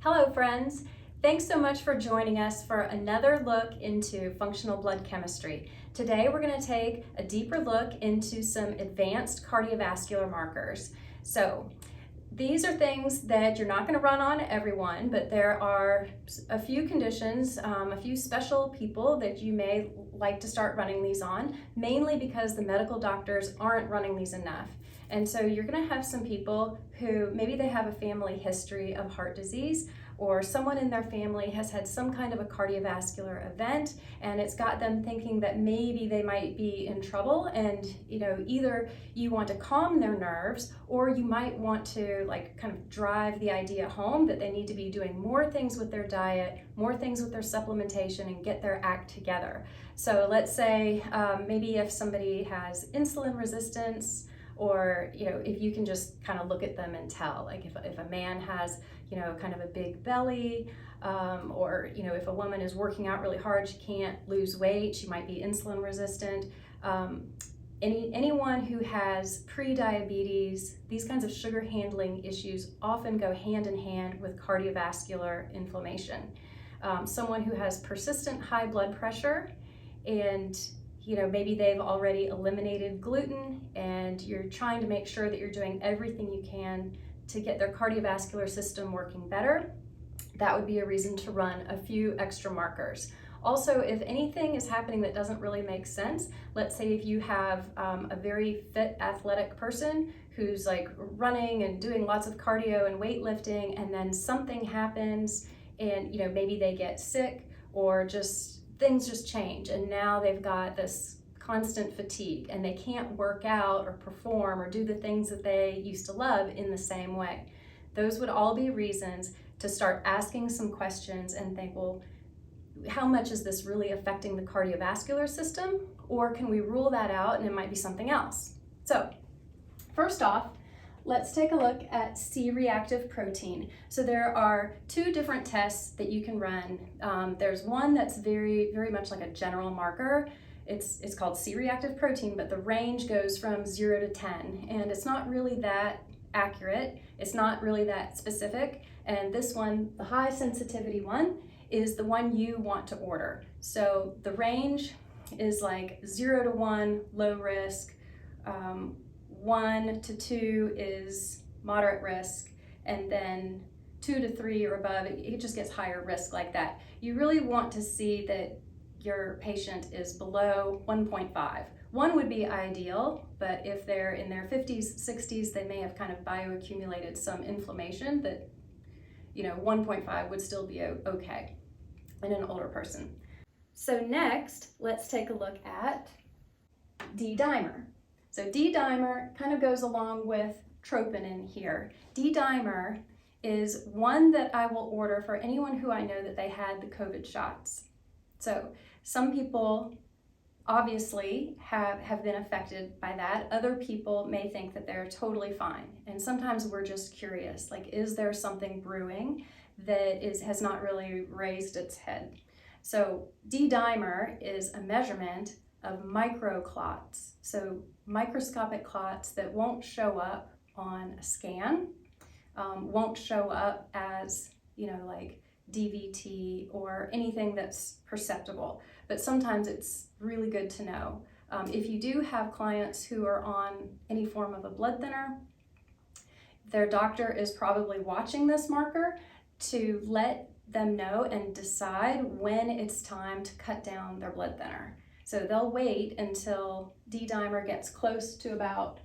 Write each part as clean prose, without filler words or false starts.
Hello friends, thanks so much for joining us for another look into functional blood chemistry. Today we're going to take a deeper look into some advanced cardiovascular markers. So these are things that you're not going to run on everyone, but there are a few conditions, a few special people that you may like to start running these on, mainly because the medical doctors aren't running these enough. And so you're going to have some people who maybe they have a family history of heart disease, or someone in their family has had some kind of a cardiovascular event, and it's got them thinking that maybe they might be in trouble. And either you want to calm their nerves, or you might want to kind of drive the idea home that they need to be doing more things with their diet, more things with their supplementation, and get their act together. So let's say maybe if somebody has insulin resistance, or if you can just kind of look at them and tell, like if a man has kind of a big belly, or if a woman is working out really hard, she can't lose weight, she might be insulin resistant. Anyone who has pre-diabetes, these kinds of sugar handling issues often go hand in hand with cardiovascular inflammation. Someone who has persistent high blood pressure, and maybe they've already eliminated gluten, and you're trying to make sure that you're doing everything you can to get their cardiovascular system working better, that would be a reason to run a few extra markers. Also, if anything is happening that doesn't really make sense, let's say if you have a very fit athletic person who's running and doing lots of cardio and weightlifting, and then something happens and maybe they get sick, or things just change, and now they've got this constant fatigue and they can't work out or perform or do the things that they used to love in the same way. Those would all be reasons to start asking some questions and think, well, how much is this really affecting the cardiovascular system? Or can we rule that out and it might be something else? So first off, let's take a look at C-reactive protein. So there are two different tests that you can run. There's one that's very, very much like a general marker. It's called C-reactive protein, but the range goes from 0 to 10, and it's not really that accurate. It's not really that specific. And this one, the high sensitivity one, is the one you want to order. So the range is 0 to 1, low risk, 1 to 2 is moderate risk, and then 2 to 3 or above, it just gets higher risk like that. You really want to see that your patient is below 1.5. 1 would be ideal, but if they're in their 50s, 60s, they may have kind of bioaccumulated some inflammation that 1.5 would still be okay in an older person. So next, let's take a look at D-dimer. So D-dimer kind of goes along with troponin here. D-dimer is one that I will order for anyone who I know that they had the COVID shots. So some people obviously have been affected by that. Other people may think that they're totally fine. And sometimes we're just curious, is there something brewing that has not really raised its head? So D-dimer is a measurement of microclots. So microscopic clots that won't show up on a scan, won't show up as, DVT or anything that's perceptible. But sometimes it's really good to know. If you do have clients who are on any form of a blood thinner, their doctor is probably watching this marker to let them know and decide when it's time to cut down their blood thinner. So they'll wait until D-dimer gets close to about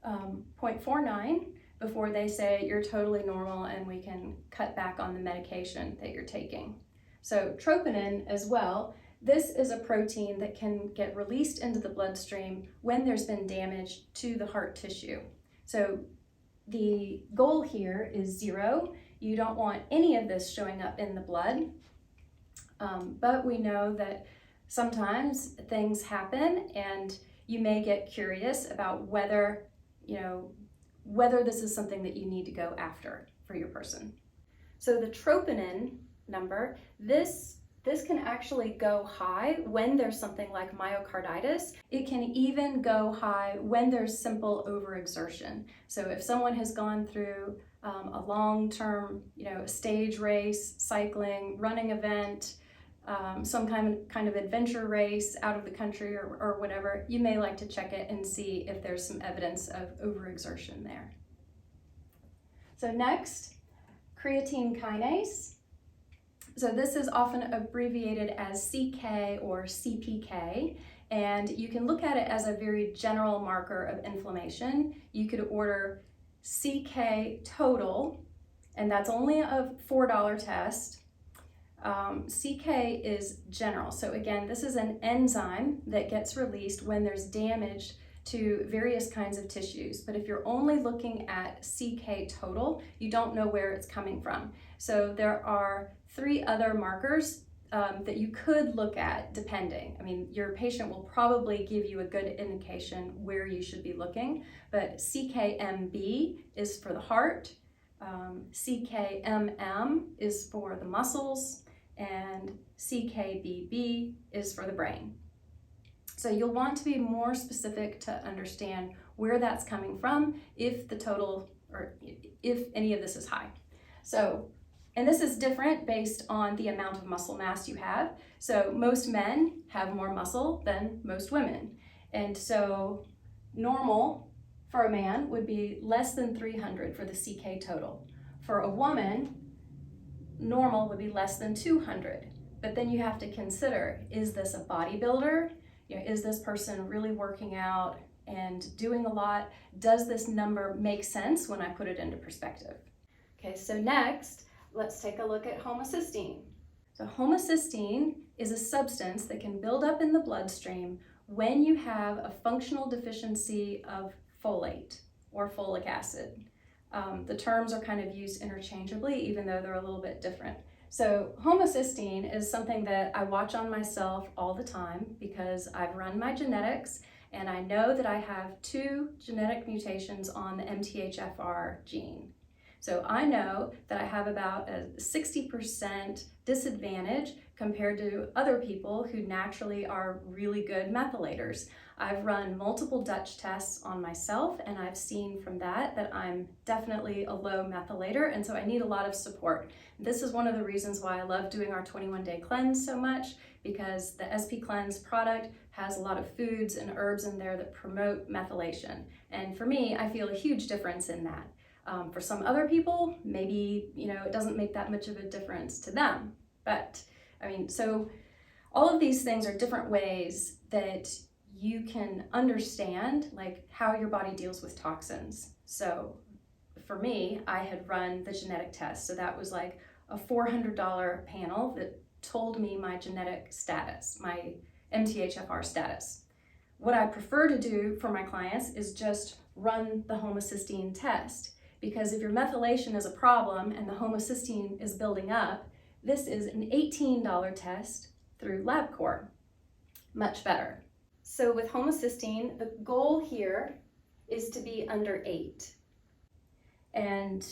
0.49 before they say you're totally normal and we can cut back on the medication that you're taking. So troponin as well, this is a protein that can get released into the bloodstream when there's been damage to the heart tissue. So the goal here is 0. You don't want any of this showing up in the blood, but we know that sometimes things happen and you may get curious about whether this is something that you need to go after for your person. So the troponin number, this can actually go high when there's something like myocarditis. It can even go high when there's simple overexertion. So if someone has gone through a long-term, stage race, cycling, running event, some kind of adventure race out of the country or whatever, you may like to check it and see if there's some evidence of overexertion there. So next, creatine kinase. So this is often abbreviated as CK or CPK, and you can look at it as a very general marker of inflammation. You could order CK total, and that's only a $4 test. CK is general. So again, this is an enzyme that gets released when there's damage to various kinds of tissues. But if you're only looking at CK total, you don't know where it's coming from. So there are 3 other markers that you could look at depending. I mean, your patient will probably give you a good indication where you should be looking, but CKMB is for the heart, CKMM is for the muscles, and CKBB is for the brain. So you'll want to be more specific to understand where that's coming from if the total, or if any of this is high. So, and this is different based on the amount of muscle mass you have. So most men have more muscle than most women. And so normal for a man would be less than 300 for the CK total. For a woman, normal would be less than 200. But then you have to consider, is this a bodybuilder? Is this person really working out and doing a lot? Does this number make sense when I put it into perspective? Okay, so next, let's take a look at homocysteine. So homocysteine is a substance that can build up in the bloodstream when you have a functional deficiency of folate or folic acid. The terms are kind of used interchangeably, even though they're a little bit different. So homocysteine is something that I watch on myself all the time because I've run my genetics and I know that I have 2 genetic mutations on the MTHFR gene. So I know that I have about a 60% disadvantage compared to other people who naturally are really good methylators. I've run multiple Dutch tests on myself and I've seen from that I'm definitely a low methylator, and so I need a lot of support. This is one of the reasons why I love doing our 21-day cleanse so much, because the SP Cleanse product has a lot of foods and herbs in there that promote methylation. And for me, I feel a huge difference in that. For some other people, maybe, it doesn't make that much of a difference to them. But I mean, so all of these things are different ways that you can understand like how your body deals with toxins. So for me, I had run the genetic test. So that was like a $400 panel that told me my genetic status, my MTHFR status. What I prefer to do for my clients is just run the homocysteine test, because if your methylation is a problem and the homocysteine is building up, this is an $18 test through LabCorp. Much better. So with homocysteine, the goal here is to be under 8. And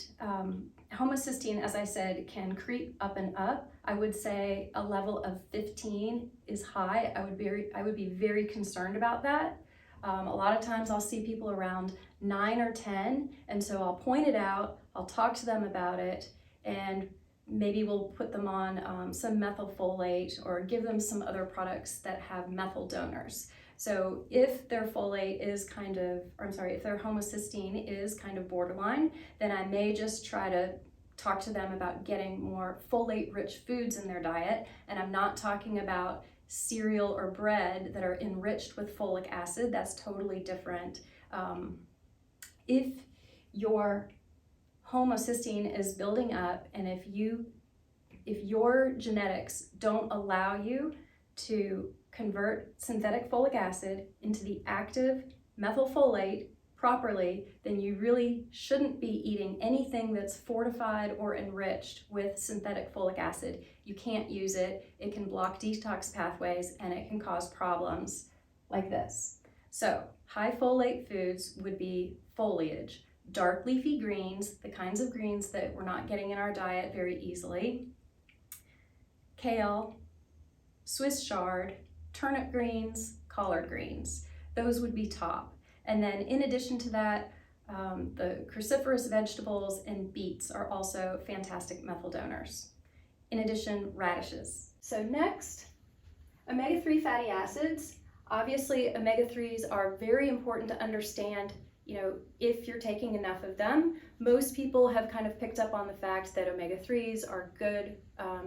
homocysteine, as I said, can creep up and up. I would say a level of 15 is high. I would be very concerned about that. A lot of times I'll see people around 9 or 10, and so I'll point it out, I'll talk to them about it, and maybe we'll put them on some methylfolate or give them some other products that have methyl donors. So if their folate is if their homocysteine is kind of borderline, then I may just try to talk to them about getting more folate-rich foods in their diet. And I'm not talking about cereal or bread that are enriched with folic acid. That's totally different. If your homocysteine is building up, and if your genetics don't allow you to convert synthetic folic acid into the active methylfolate properly, then you really shouldn't be eating anything that's fortified or enriched with synthetic folic acid. You can't use it. It can block detox pathways and it can cause problems like this. So high folate foods would be foliage, dark leafy greens, the kinds of greens that we're not getting in our diet very easily, kale, Swiss chard, turnip greens, collard greens. Those would be top. And then in addition to that, The cruciferous vegetables and beets are also fantastic methyl donors. In addition, radishes. So next, omega-3 fatty acids. Obviously, omega-3s are very important to understand, if you're taking enough of them. Most people have kind of picked up on the fact that omega-3s are good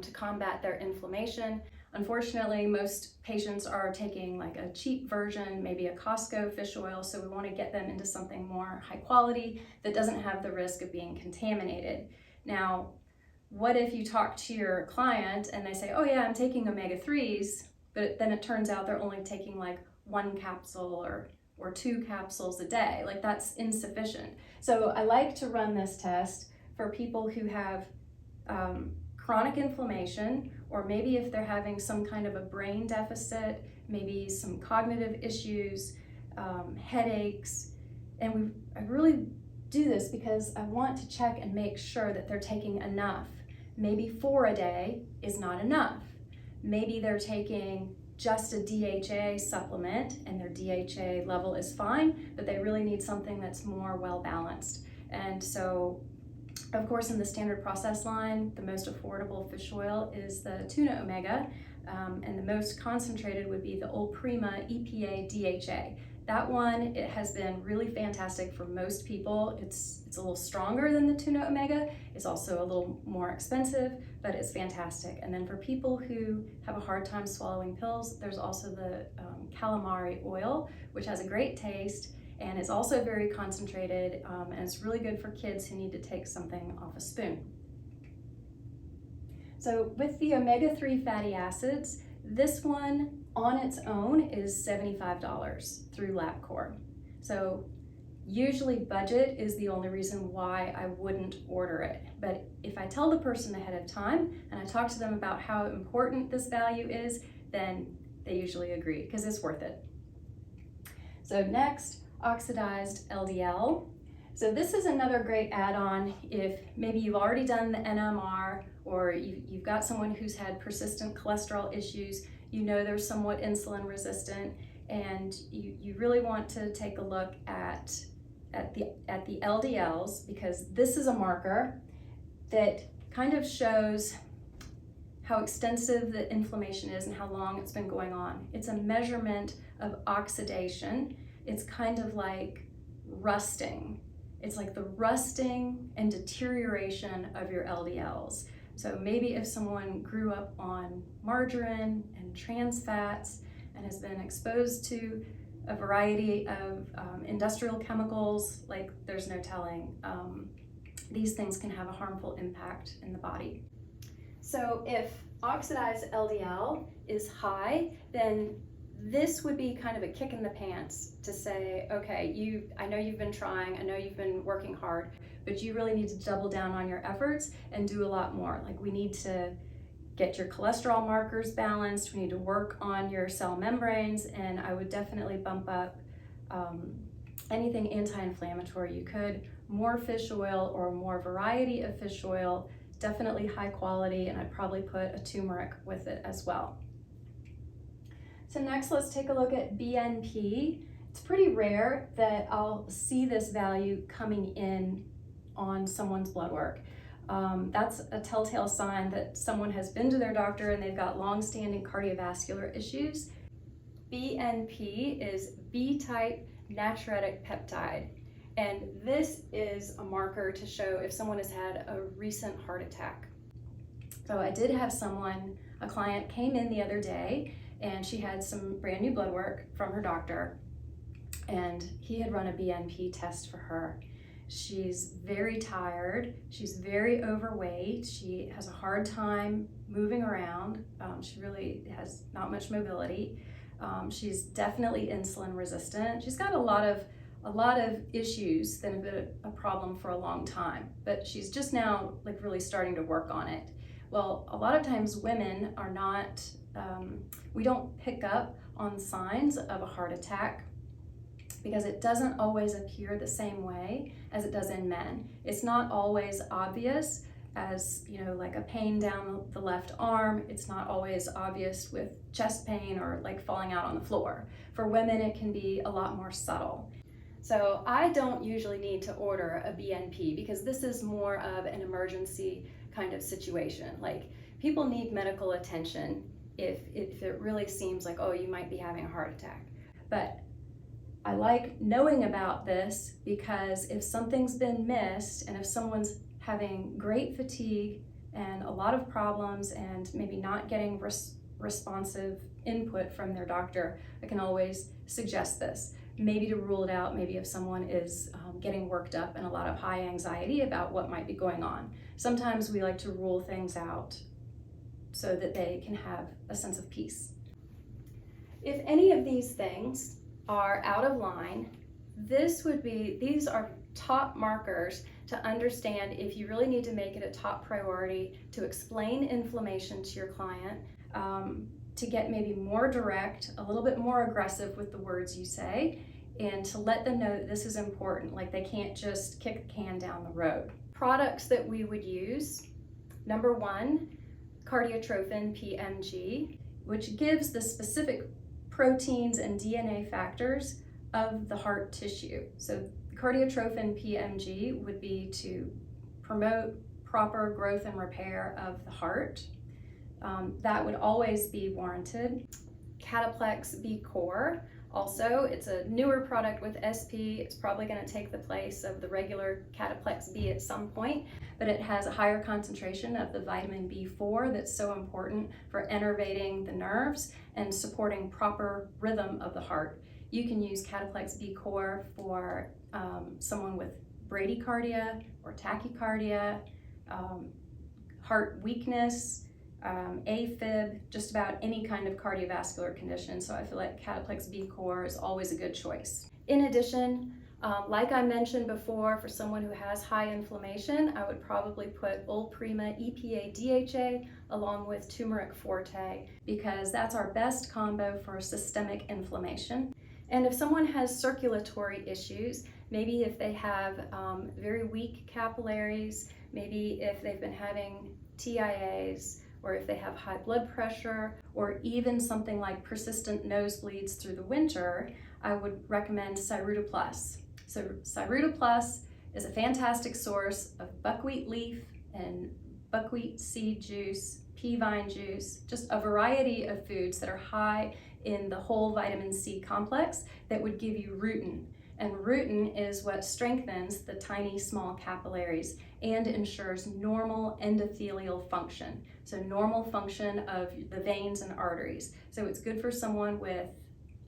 to combat their inflammation. Unfortunately, most patients are taking like a cheap version, maybe a Costco fish oil, so we want to get them into something more high quality that doesn't have the risk of being contaminated. Now, what if you talk to your client and they say, oh yeah, I'm taking omega-3s, but then it turns out they're only taking like 1 capsule or 2 capsules a day. Like, that's insufficient. So I like to run this test for people who have chronic inflammation, or maybe if they're having some kind of a brain deficit, maybe some cognitive issues, headaches. And I really do this because I want to check and make sure that they're taking enough. Maybe 4 a day is not enough. Maybe they're taking just a DHA supplement and their DHA level is fine, but they really need something that's more well balanced. And so, of course, in the standard process line, the most affordable fish oil is the tuna omega, and the most concentrated would be the Old Prima EPA DHA. That one, it has been really fantastic for most people. It's a little stronger than the tuna omega. It's also a little more expensive, but it's fantastic. And then for people who have a hard time swallowing pills, there's also the calamari oil, which has a great taste, and it's also very concentrated, and it's really good for kids who need to take something off a spoon. So with the omega-3 fatty acids, this one on its own is $75 through LabCorp. So usually budget is the only reason why I wouldn't order it. But if I tell the person ahead of time and I talk to them about how important this value is, then they usually agree because it's worth it. So next, oxidized LDL. So this is another great add-on if maybe you've already done the NMR, or you've got someone who's had persistent cholesterol issues, they're somewhat insulin resistant, and you really want to take a look at the LDLs, because this is a marker that kind of shows how extensive the inflammation is and how long it's been going on. It's a measurement of oxidation. It's kind of like rusting. It's like the rusting and deterioration of your LDLs. So maybe if someone grew up on margarine and trans fats and has been exposed to a variety of industrial chemicals, like there's no telling, these things can have a harmful impact in the body. So if oxidized LDL is high, then this would be kind of a kick in the pants to say, okay, I know you've been trying, I know you've been working hard, but you really need to double down on your efforts and do a lot more. Like, we need to get your cholesterol markers balanced, we need to work on your cell membranes, and I would definitely bump up anything anti-inflammatory you could. More fish oil or more variety of fish oil, definitely high quality, and I'd probably put a turmeric with it as well. So next, let's take a look at BNP. It's pretty rare that I'll see this value coming in on someone's blood work. That's a telltale sign that someone has been to their doctor and they've got long-standing cardiovascular issues. BNP is B-type natriuretic peptide, and this is a marker to show if someone has had a recent heart attack. So I did have a client came in the other day, and she had some brand new blood work from her doctor, and he had run a BNP test for her. She's very tired, she's very overweight, she has a hard time moving around, she really has not much mobility, she's definitely insulin resistant, she's got a lot of issues that have been a problem for a long time, but she's just now like really starting to work on it. Well, a lot of times women are not, we don't pick up on signs of a heart attack because it doesn't always appear the same way as it does in men. It's not always obvious as, like a pain down the left arm. It's not always obvious with chest pain or like falling out on the floor. For women, it can be a lot more subtle. So I don't usually need to order a BNP because this is more of an emergency kind of situation. Like, people need medical attention if it really seems like, oh, you might be having a heart attack. But I like knowing about this because if something's been missed and if someone's having great fatigue and a lot of problems and maybe not getting responsive input from their doctor, I can always suggest this. Maybe to rule it out, maybe if someone is getting worked up and a lot of high anxiety about what might be going on. Sometimes we like to rule things out so that they can have a sense of peace. If any of these things are out of line, these are top markers to understand if you really need to make it a top priority to explain inflammation to your client, to get maybe more direct, a little bit more aggressive with the words you say, and to let them know that this is important, like they can't just kick the can down the road. Products that we would use: number one, Cardiotrophin PMG, which gives the specific proteins and DNA factors of the heart tissue. So Cardiotrophin PMG would be to promote proper growth and repair of the heart. That would always be warranted. Cataplex B Core, also, it's a newer product with SP. It's probably going to take the place of the regular Cataplex B at some point, but it has a higher concentration of the vitamin B4 that's so important for innervating the nerves and supporting proper rhythm of the heart. You can use Cataplex B Core for someone with bradycardia or tachycardia, heart weakness, AFib, just about any kind of cardiovascular condition. So I feel like Cataplex B Core is always a good choice. In addition, like I mentioned before, for someone who has high inflammation, I would probably put Ulprima EPA DHA along with Turmeric Forte, because that's our best combo for systemic inflammation. And if someone has circulatory issues, maybe if they have very weak capillaries, maybe if they've been having TIAs, or if they have high blood pressure, or even something like persistent nosebleeds through the winter, I would recommend Cyruta Plus. So Cyruta Plus is a fantastic source of buckwheat leaf and buckwheat seed juice, pea vine juice, just a variety of foods that are high in the whole vitamin C complex that would give you rutin. And rutin is what strengthens the tiny small capillaries and ensures normal endothelial function. So normal function of the veins and arteries. So it's good for someone with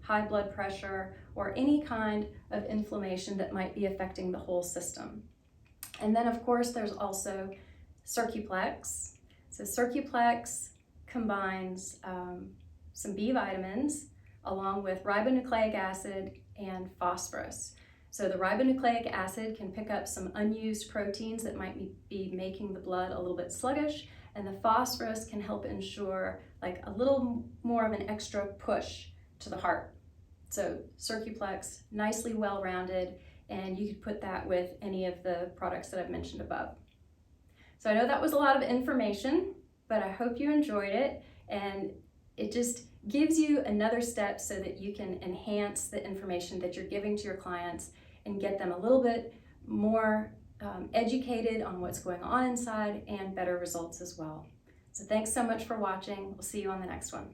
high blood pressure or any kind of inflammation that might be affecting the whole system. And then of course there's also Circuplex. So Circuplex combines some B vitamins along with ribonucleic acid and phosphorus. So the ribonucleic acid can pick up some unused proteins that might be making the blood a little bit sluggish, and the phosphorus can help ensure like a little more of an extra push to the heart. So Circuplex, nicely well-rounded, and you could put that with any of the products that I've mentioned above. So I know that was a lot of information, but I hope you enjoyed it, and it just gives you another step so that you can enhance the information that you're giving to your clients and get them a little bit more educated on what's going on inside and better results as well. So thanks so much for watching. We'll see you on the next one.